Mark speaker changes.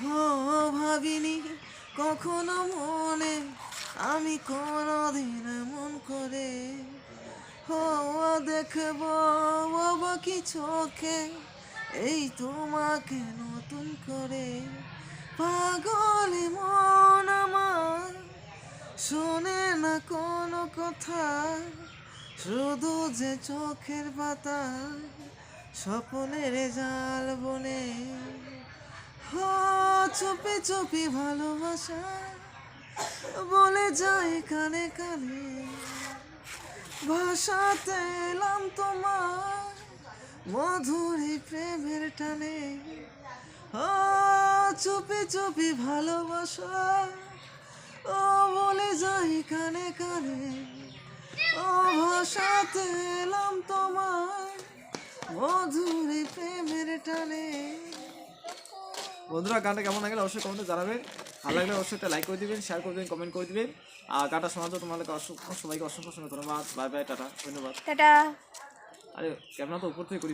Speaker 1: ভাবিনি কখনো মনে আমি কোনোদিন এমন করে দেখব কি চোখে এই তোমাকে নতুন করে। পাগলি মন আমার শোনে না কোনো কথা, শুধু যে চোখের পাতা স্বপ্নের জাল বনে। চুপি চুপি ভালোবাসা বলে যায় কানে কানে, ভাষাতে এলাম তোমার মধুর এই প্রেমের টানে। চুপি চুপি ভালোবাসা বলে যাই কানে কানে, ভাষাতে এলাম তোমার মধুর এই প্রেমের টানে।
Speaker 2: বন্ধুরা, গানটা কেমন লাগলে অবশ্যই কমেন্টে জানাবেন। ভালো লাগলে অবশ্যই একটা লাইক করে দিবেন, শেয়ার করে দিবেন, কমেন্ট করে দিবেন। আর গানটা শোনার জন্য তোমাদেরকে সবাইকে অসংখ্য ধন্যবাদ। বাই বাই, টাটা, ধন্যবাদ।
Speaker 3: টাটা।
Speaker 2: আরে ক্যামেরা তো উপর থেকে করি।